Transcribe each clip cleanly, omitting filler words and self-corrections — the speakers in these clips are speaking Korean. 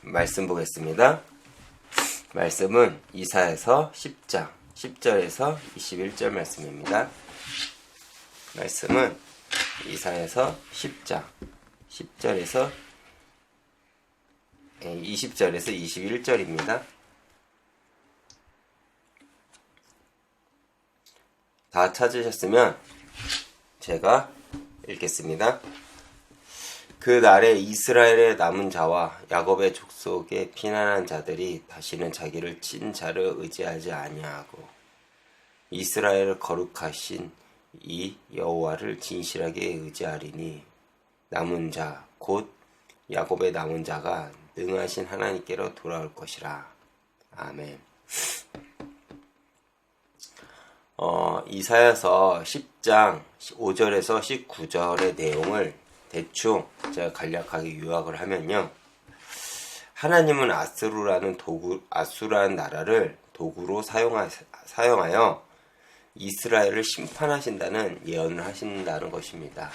말씀 보겠습니다. 말씀은 이사야서 10장 10절에서 21절 말씀입니다. 말씀은 이사야서 10장 10절에서 20절에서 21절입니다. 다 찾으셨으면 제가 읽겠습니다. 그 날에 이스라엘의 남은 자와 야곱의 족속에 피난한 자들이 다시는 자기를 친 자를 의지하지 아니하고 이스라엘을 거룩하신 이 여호와를 진실하게 의지하리니 남은 자 곧 야곱의 남은 자가 능하신 하나님께로 돌아올 것이라. 아멘. 이사야서 10장 5절에서 19절의 내용을 대충 제가 간략하게 요약을 하면요. 하나님은 아수라는 나라를 도구로 사용하여 이스라엘을 심판하신다는 예언을 하신다는 것입니다.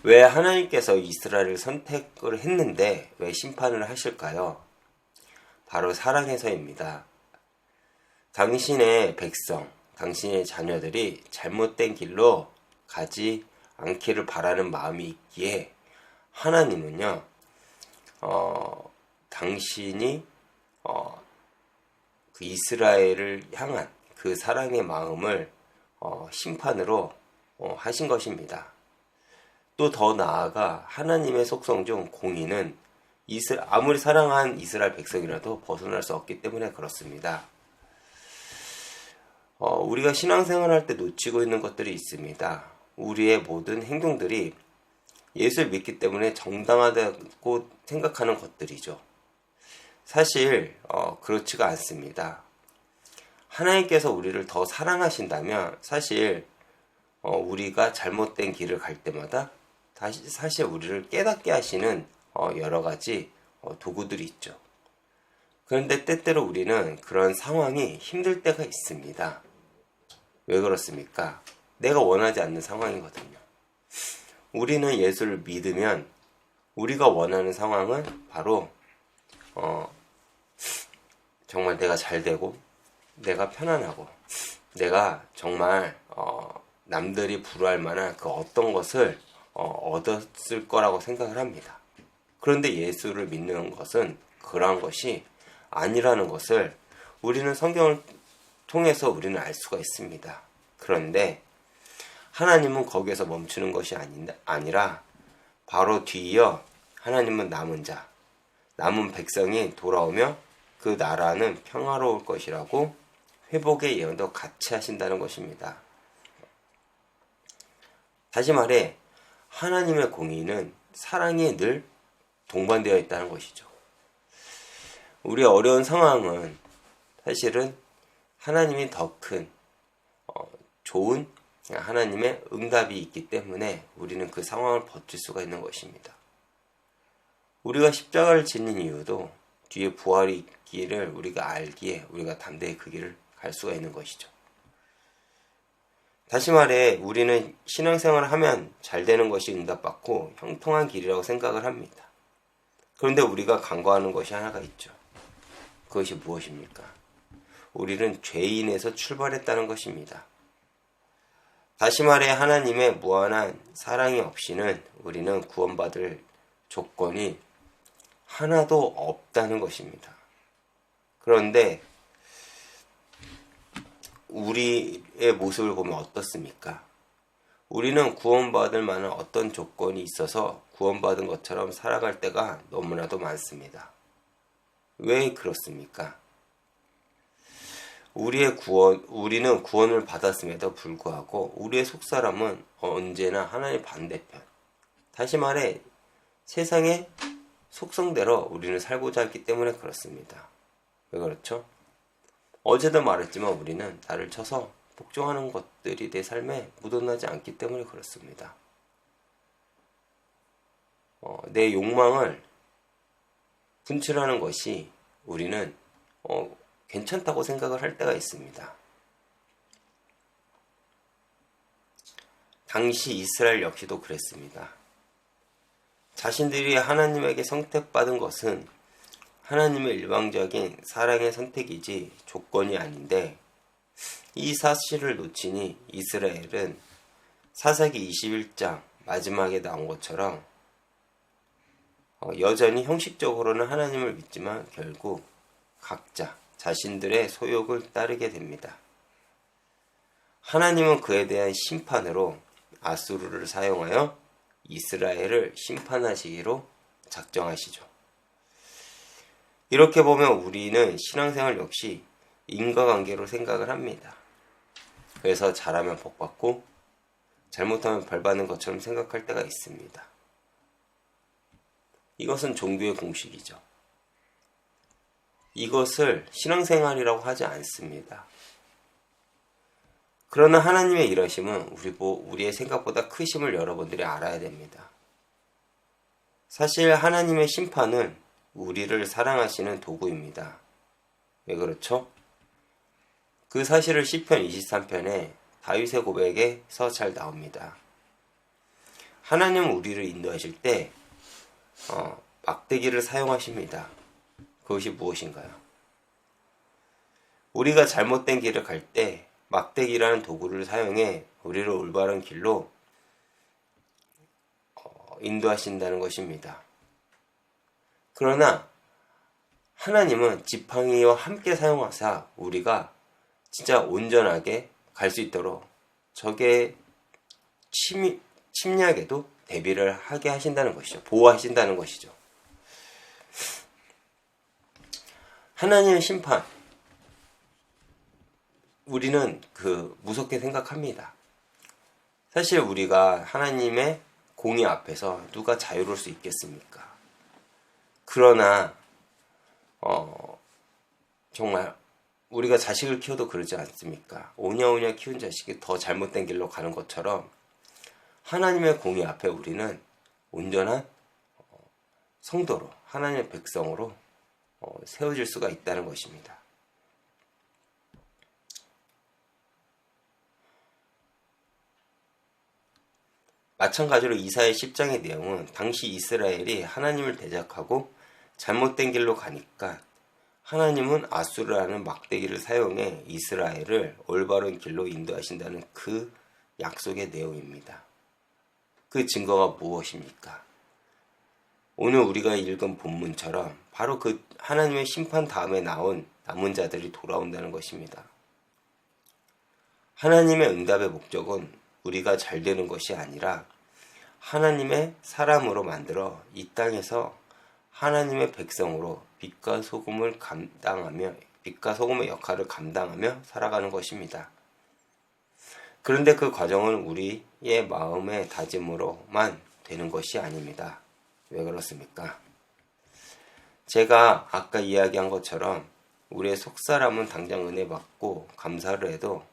왜 하나님께서 이스라엘을 선택을 했는데 왜 심판을 하실까요? 바로 사랑해서입니다. 당신의 백성, 당신의 자녀들이 잘못된 길로 가지 않기를 바라는 마음이 있기에 하나님은요, 당신이 그 이스라엘을 향한 그 사랑의 마음을 심판으로 하신 것입니다. 또 더 나아가 하나님의 속성 중 공의는 아무리 사랑한 이스라엘 백성이라도 벗어날 수 없기 때문에 그렇습니다. 우리가 신앙생활 할 때 놓치고 있는 것들이 있습니다. 우리의 모든 행동들이 예수를 믿기 때문에 정당하다고 생각하는 것들이죠. 사실 그렇지가 않습니다. 하나님께서 우리를 더 사랑하신다면 사실 우리가 잘못된 길을 갈 때마다 사실 우리를 깨닫게 하시는 여러 가지 도구들이 있죠. 그런데 때때로 우리는 그런 상황이 힘들 때가 있습니다. 왜 그렇습니까? 내가 원하지 않는 상황이거든요. 우리는 예수를 믿으면 우리가 원하는 상황은 바로 정말 내가 잘 되고 내가 편안하고 내가 정말 남들이 부러워할 만한 그 어떤 것을 얻었을 거라고 생각을 합니다. 그런데 예수를 믿는 것은 그러한 것이 아니라는 것을 우리는 성경을 통해서 우리는 알 수가 있습니다. 그런데 하나님은 거기에서 멈추는 것이 아니라 바로 뒤이어 하나님은 남은 백성이 돌아오며 그 나라는 평화로울 것이라고 회복의 예언도 같이 하신다는 것입니다. 다시 말해 하나님의 공의는 사랑이 늘 동반되어 있다는 것이죠. 우리의 어려운 상황은 사실은 하나님이 더 큰 좋은 하나님의 응답이 있기 때문에 우리는 그 상황을 버틸 수가 있는 것입니다. 우리가 십자가를 지는 이유도 뒤에 부활이 있기를 우리가 알기에 우리가 담대히 그 길을 갈 수가 있는 것이죠. 다시 말해 우리는 신앙생활을 하면 잘 되는 것이 응답받고 형통한 길이라고 생각을 합니다. 그런데 우리가 간과하는 것이 하나가 있죠. 그것이 무엇입니까? 우리는 죄인에서 출발했다는 것입니다. 다시 말해 하나님의 무한한 사랑이 없이는 우리는 구원받을 조건이 하나도 없다는 것입니다. 그런데 우리의 모습을 보면 어떻습니까? 우리는 구원받을 만한 어떤 조건이 있어서 구원받은 것처럼 살아갈 때가 너무나도 많습니다. 왜 그렇습니까? 우리는 구원을 받았음에도 불구하고 우리의 속사람은 언제나 하나님의 반대편. 다시 말해 세상의 속성대로 우리는 살고자 했기 때문에 그렇습니다. 왜 그렇죠? 어제도 말했지만 우리는 나를 쳐서 복종하는 것들이 내 삶에 묻어나지 않기 때문에 그렇습니다. 내 욕망을 분출하는 것이 우리는 괜찮다고 생각을 할 때가 있습니다. 당시 이스라엘 역시도 그랬습니다. 자신들이 하나님에게 선택받은 것은 하나님의 일방적인 사랑의 선택이지 조건이 아닌데, 이 사실을 놓치니 이스라엘은 사사기 21장 마지막에 나온 것처럼 여전히 형식적으로는 하나님을 믿지만 결국 각자 자신들의 소욕을 따르게 됩니다. 하나님은 그에 대한 심판으로 아수르를 사용하여 이스라엘을 심판하시기로 작정하시죠. 이렇게 보면 우리는 신앙생활 역시 인과관계로 생각을 합니다. 그래서 잘하면 복받고 잘못하면 벌받는 것처럼 생각할 때가 있습니다. 이것은 종교의 공식이죠. 이것을 신앙생활이라고 하지 않습니다. 그러나 하나님의 일하심은 우리의 생각보다 크심을 여러분들이 알아야 됩니다. 사실 하나님의 심판은 우리를 사랑하시는 도구입니다. 왜 그렇죠? 그 사실을 시편 23편에 다윗의 고백에서 잘 나옵니다. 하나님은 우리를 인도하실 때 막대기를 사용하십니다. 그것이 무엇인가요? 우리가 잘못된 길을 갈 때 막대기라는 도구를 사용해 우리를 올바른 길로 인도하신다는 것입니다. 그러나 하나님은 지팡이와 함께 사용하사 우리가 진짜 온전하게 갈 수 있도록 적의 침략에도 대비를 하게 하신다는 것이죠. 보호하신다는 것이죠. 하나님의 심판, 우리는 무섭게 생각합니다. 사실 우리가 하나님의 공의 앞에서 누가 자유로울 수 있겠습니까? 그러나 정말 우리가 자식을 키워도 그러지 않습니까? 오냐오냐 키운 자식이 더 잘못된 길로 가는 것처럼 하나님의 공의 앞에 우리는 온전한 성도로, 하나님의 백성으로 세워질 수가 있다는 것입니다. 마찬가지로 이사야 10장의 내용은 당시 이스라엘이 하나님을 대적하고 잘못된 길로 가니까 하나님은 아수르라는 막대기를 사용해 이스라엘을 올바른 길로 인도하신다는 그 약속의 내용입니다. 그 증거가 무엇입니까? 오늘 우리가 읽은 본문처럼 바로 그 하나님의 심판 다음에 나온 남은 자들이 돌아온다는 것입니다. 하나님의 응답의 목적은 우리가 잘 되는 것이 아니라 하나님의 사람으로 만들어 이 땅에서 하나님의 백성으로 빛과 소금의 역할을 감당하며 살아가는 것입니다. 그런데 그 과정은 우리의 마음의 다짐으로만 되는 것이 아닙니다. 왜 그렇습니까? 제가 아까 이야기한 것처럼 우리의 속사람은 당장 은혜 받고 감사를 해도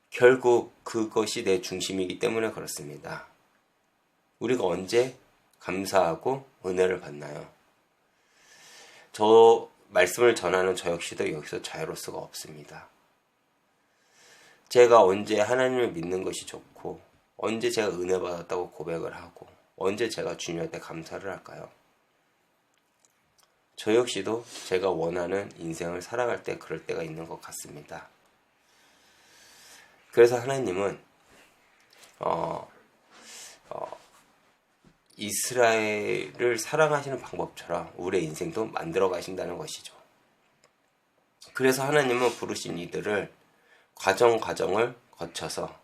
결국 그것이 내 중심이기 때문에 그렇습니다. 우리가 언제 감사하고 은혜를 받나요? 저 말씀을 전하는 저 역시도 여기서 자유로울 수가 없습니다. 제가 언제 하나님을 믿는 것이 좋고 언제 제가 은혜 받았다고 고백을 하고 언제 제가 주님한테 감사를 할까요? 저 역시도 제가 원하는 인생을 살아갈 때 그럴 때가 있는 것 같습니다. 그래서 하나님은 이스라엘을 사랑하시는 방법처럼 우리의 인생도 만들어 가신다는 것이죠. 그래서 하나님은 부르신 이들을 과정을 거쳐서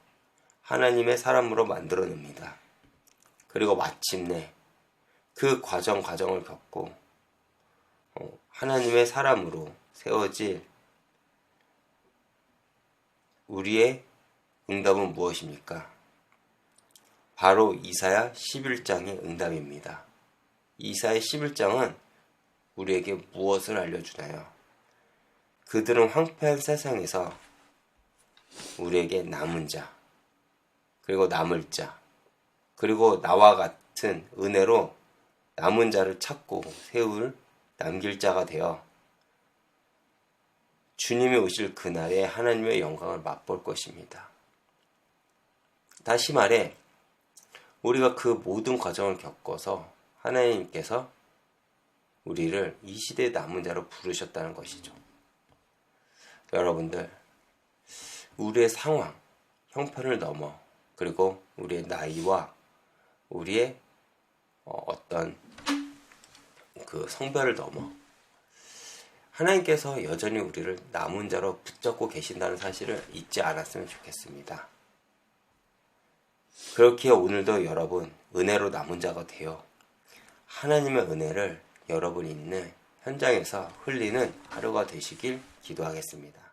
하나님의 사람으로 만들어 냅니다. 그리고 마침내 그 과정을 겪고 하나님의 사람으로 세워질 우리의 응답은 무엇입니까? 바로 이사야 11장의 응답입니다. 이사야 11장은 우리에게 무엇을 알려주나요? 그들은 황폐한 세상에서 우리에게 남은 자, 그리고 남을 자, 그리고 나와 같은 은혜로 남은 자를 찾고 세울 남길 자가 되어 주님이 오실 그날에 하나님의 영광을 맛볼 것입니다. 다시 말해 우리가 그 모든 과정을 겪어서 하나님께서 우리를 이 시대의 남은 자로 부르셨다는 것이죠. 여러분들, 우리의 상황, 형편을 넘어, 그리고 우리의 나이와 우리의 어떤 그 성별을 넘어 하나님께서 여전히 우리를 남은 자로 붙잡고 계신다는 사실을 잊지 않았으면 좋겠습니다. 그렇기에 오늘도 여러분 은혜로 남은 자가 되어 하나님의 은혜를 여러분 있는 현장에서 흘리는 하루가 되시길 기도하겠습니다.